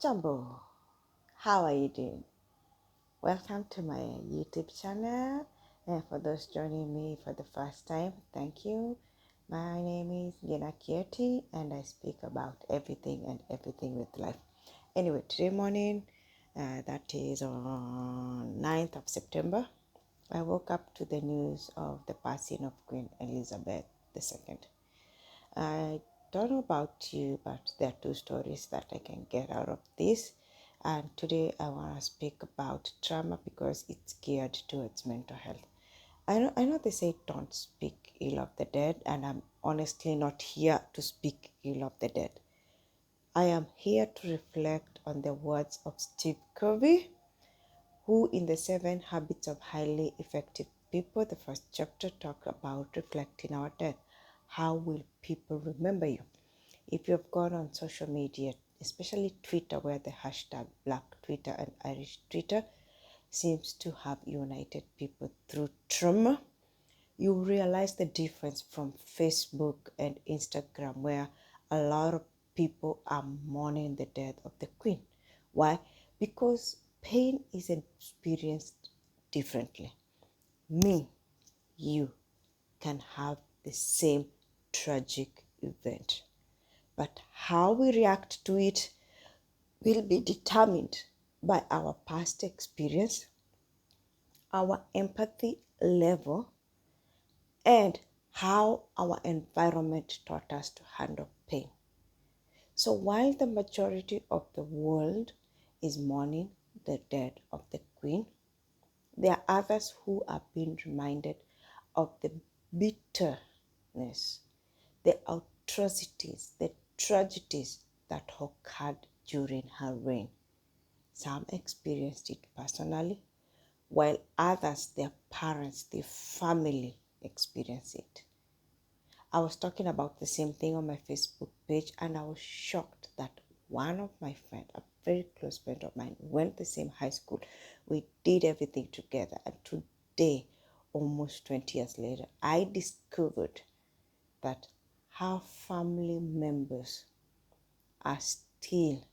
Jumbo, how are you doing? Welcome to my YouTube channel. And for those joining me for the first time, thank you. My name is Gina Kieti and I speak about everything and everything with life. Anyway, today morning, that is on 9th of September, I woke up to the news of the passing of Queen Elizabeth II. I don't know about you, but there are two stories that I can get out of this. And today I want to speak about trauma because it's geared towards mental health. I know they say don't speak ill of the dead, and I'm honestly not here to speak ill of the dead. I am here to reflect on the words of Steve Covey, who in the 7 Habits of Highly Effective People, the first chapter, talk about reflecting our death. How will people remember you? If you've gone on social media, especially Twitter, where the hashtag Black Twitter and Irish Twitter seems to have united people through trauma, you realize the difference from Facebook and Instagram, where a lot of people are mourning the death of the Queen. Why? Because pain is experienced differently. Me, you can have the same tragic event, but how we react to it will be determined by our past experience, our empathy level, and how our environment taught us to handle pain. So while the majority of the world is mourning the death of the Queen, there are others who are being reminded of the bitterness, the atrocities, the tragedies that occurred during her reign. Some experienced it personally, while others, their parents, their family, experienced it. I was talking about the same thing on my Facebook page, and I was shocked that one of my friends, a very close friend of mine, went the same high school. We did everything together, and today, almost 20 years later, I discovered that her family members are still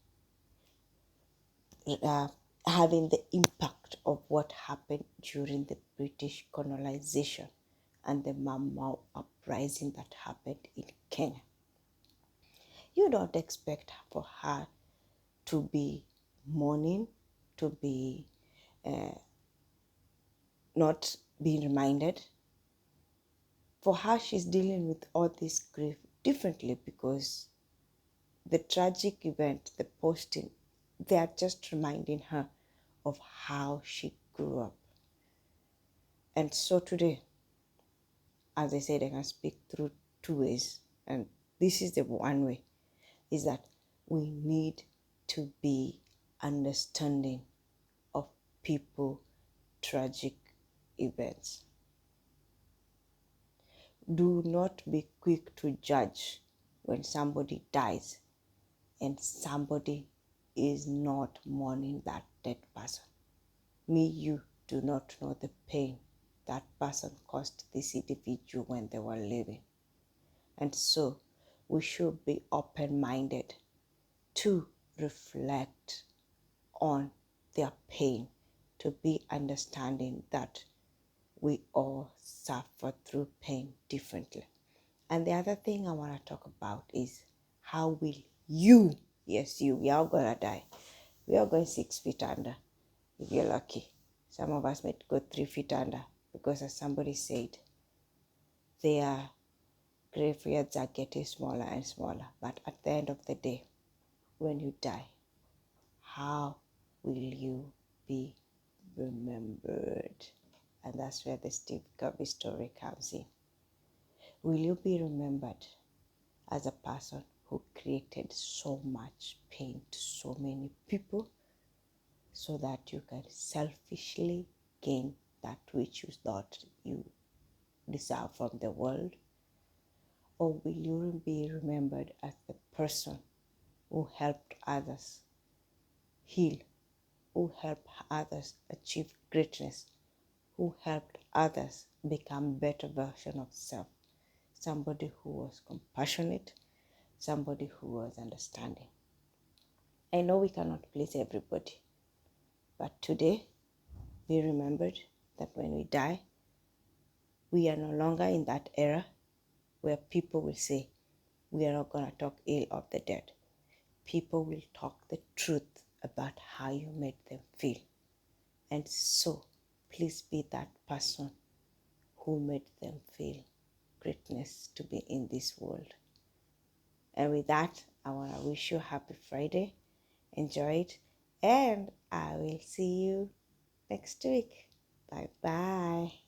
having the impact of what happened during the British colonization and the Mau Mau uprising that happened in Kenya. You don't expect for her to be mourning, to be not being reminded. For her, she's dealing with all this grief differently because the tragic event, the posting, they are just reminding her of how she grew up. And so today, as I said, I can speak through two ways. And this is the one way, is that we need to be understanding of people tragic events. Do not be quick to judge when somebody dies and somebody is not mourning that dead person. You do not know the pain that person caused this individual when they were living. And so we should be open-minded to reflect on their pain, to be understanding that we all suffer through pain differently. And the other thing I want to talk about is how will you, yes, you, we are all going to die. We are going 6 feet under if you're lucky. Some of us might go 3 feet under because, as somebody said, their graveyards are getting smaller and smaller. But at the end of the day, when you die, how will you be remembered? And that's where the Steve Covey story comes in. Will you be remembered as a person who created so much pain to so many people so that you can selfishly gain that which you thought you deserve from the world? Or will you be remembered as the person who helped others heal, who helped others achieve greatness, who helped others become better version of self? Somebody who was compassionate, somebody who was understanding. I know we cannot please everybody, but today we remembered that when we die, we are no longer in that era where people will say, we are not going to talk ill of the dead. People will talk the truth about how you made them feel. And so, please be that person who made them feel greatness to be in this world. And with that, I want to wish you a happy Friday. Enjoy it. And I will see you next week. Bye bye.